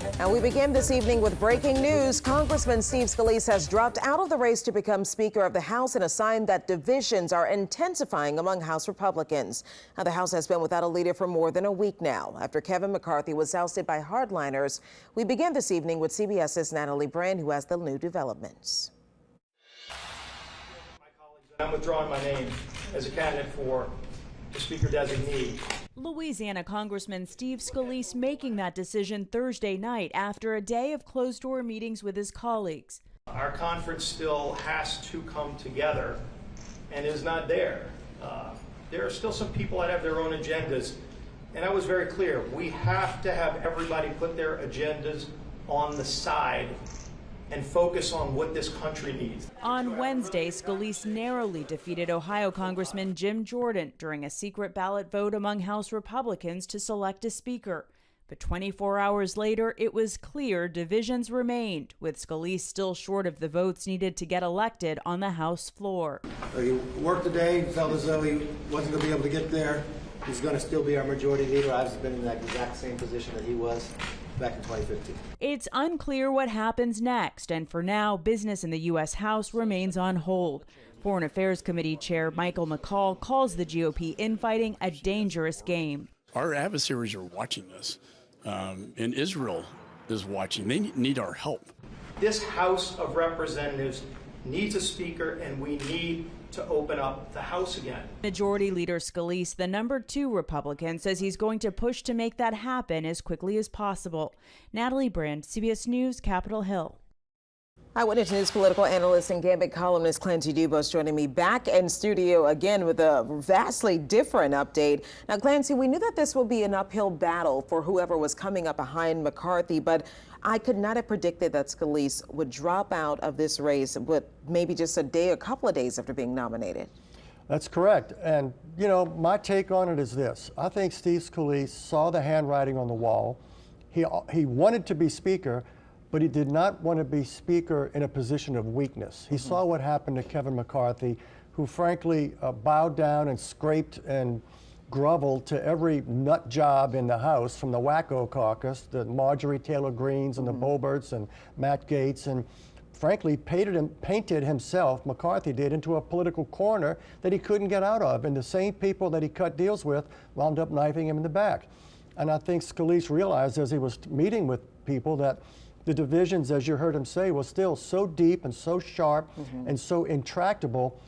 And we begin this evening with breaking news. Congressman Steve Scalise has dropped out of the race to become Speaker of the House in a sign that divisions are intensifying among House Republicans. Now, the House has been without a leader for more than a week now after Kevin McCarthy was ousted by hardliners. We begin this evening with CBS's Natalie Brand, who has the new developments. I'm withdrawing my name as a candidate for the Speaker designee. Louisiana Congressman Steve Scalise making that decision Thursday night after a day of closed-door meetings with his colleagues. Our conference still has to come together and is not there. There are still some people that have their own agendas, and I was very clear. We have to have everybody put their agendas on the side and focus on what this country needs. On Wednesday, Scalise narrowly defeated Ohio Congressman Jim Jordan during a secret ballot vote among House Republicans to select a speaker. But 24 hours later, it was clear divisions remained, with Scalise still short of the votes needed to get elected on the House floor. He worked today, felt as though he wasn't going to be able to get there. He's going to still be our majority leader. I've been in that exact same position that he was back in 2015. It's unclear what happens next, and for now, business in the U.S. House remains on hold. Foreign Affairs Committee Chair Michael McCall calls the GOP infighting a dangerous game. Our adversaries are watching us, and Israel is watching. They need our help. This House of Representatives needs a speaker, and we need to open up the House again. Majority Leader Scalise, the number 2 Republican, says he's going to push to make that happen as quickly as possible. Natalie Brand, CBS News, Capitol Hill. Eyewitness News political analyst and Gambit columnist Clancy DuBos joining me back in studio again with a vastly different update. Now, Clancy, we knew that this would be an uphill battle for whoever was coming up behind McCarthy, but I could not have predicted that Scalise would drop out of this race, but maybe just a couple of days after being nominated. That's correct. And, you know, my take on it is this. I think Steve Scalise saw the handwriting on the wall. He wanted to be Speaker, but he did not want to be Speaker in a position of weakness. He saw what happened to Kevin McCarthy, who frankly bowed down and scraped and groveled to every nut job in the House, from the Wacko Caucus, the Marjorie Taylor Greenes and the Boeberts and Matt Gaetz, and frankly painted himself, McCarthy did, into a political corner that he couldn't get out of. And the same people that he cut deals with wound up knifing him in the back. And I think Scalise realized as he was meeting with people that the divisions, as you heard him say, was still so deep and so sharp and so intractable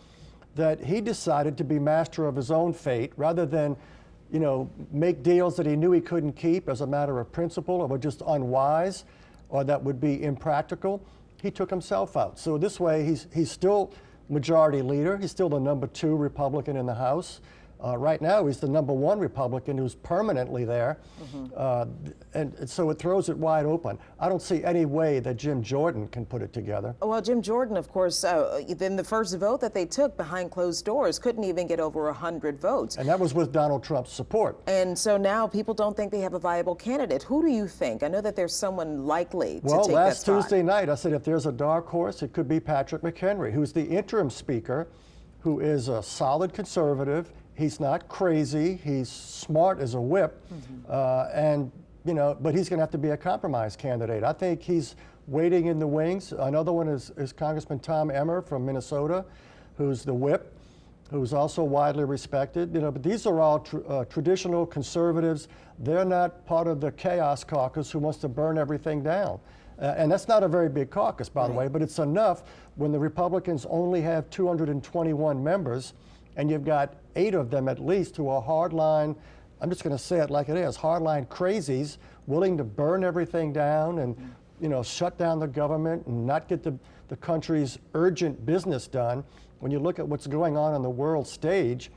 that he decided to be master of his own fate rather than, you know, make deals that he knew he couldn't keep as a matter of principle or were just unwise or that would be impractical. He took himself out. So this way, he's still majority leader. He's still the number 2 Republican in the House. Right now, he's the number 1 Republican who's permanently there. And so it throws it wide open. I don't see any way that Jim Jordan can put it together. Well, Jim Jordan, of course, in the first vote that they took behind closed doors, couldn't even get over 100 votes. And that was with Donald Trump's support. And so now people don't think they have a viable candidate. Who do you think? I know that there's someone likely to take that spot. Well, last Tuesday night, I said if there's a dark horse, it could be Patrick McHenry, who's the interim speaker, who is a solid conservative. He's not crazy. He's smart as a whip, and you know, but he's going to have to be a compromise candidate. I think he's waiting in the wings. Another one is Congressman Tom Emmer from Minnesota, who's the whip, who's also widely respected. You know, but these are all traditional conservatives. They're not part of the chaos caucus who wants to burn everything down. And that's not a very big caucus, by the way, but it's enough when the Republicans only have 221 members, and you've got 8 of them at least who are hardline, I'm just going to say it like it is, hardline crazies willing to burn everything down and, you know, shut down the government and not get the country's urgent business done. When you look at what's going on the world stage,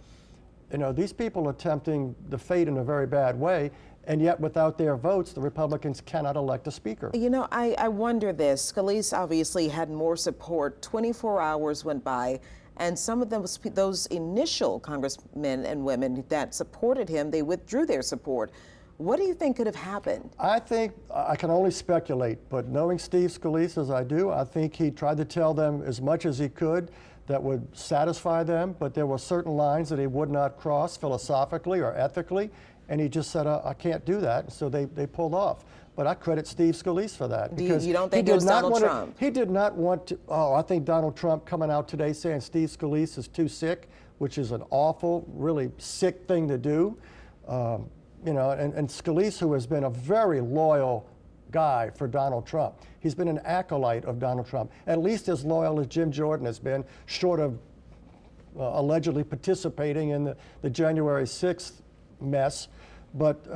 you know, these people are tempting the fate in a very bad way. And yet, without their votes, the Republicans cannot elect a speaker. You know, I wonder this. Scalise obviously had more support. 24 hours went by, and some of them, those initial congressmen and women that supported him, they withdrew their support. What do you think could have happened? I think, I can only speculate, but knowing Steve Scalise as I do, I think he tried to tell them as much as he could that would satisfy them, but there were certain lines that he would not cross philosophically or ethically. And he just said, I can't do that. So they pulled off. but I credit Steve Scalise for that. You don't think it was Donald Trump? He did not want to. Oh, I think Donald Trump coming out today saying Steve Scalise is too sick, which is an awful, really sick thing to do. You know, and Scalise, who has been a very loyal guy for Donald Trump. He's been an acolyte of Donald Trump, at least as loyal as Jim Jordan has been, short of allegedly participating in the January 6th mess. But,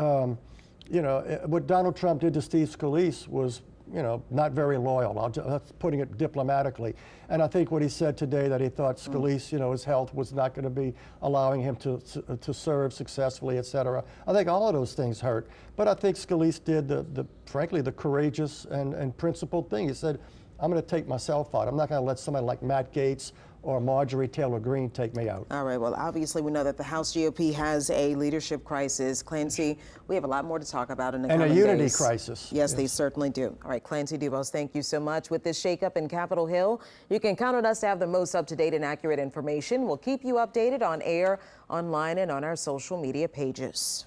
you know, what Donald Trump did to Steve Scalise was, you know, not very loyal. That's putting it diplomatically. And I think what he said today, that he thought Scalise, you know, his health was not going to be allowing him to serve successfully, et cetera. I think all of those things hurt. But I think Scalise did frankly, the courageous and principled thing. He said, I'm going to take myself out. I'm not going to let somebody like Matt Gaetz or Marjorie Taylor Greene take me out. All right, well, obviously we know that the House GOP has a leadership crisis. Clancy, we have a lot more to talk about in the coming days. And a unity crisis. Yes, they certainly do. All right, Clancy DuBos, thank you so much. With this shakeup in Capitol Hill, you can count on us to have the most up-to-date and accurate information. We'll keep you updated on air, online, and on our social media pages.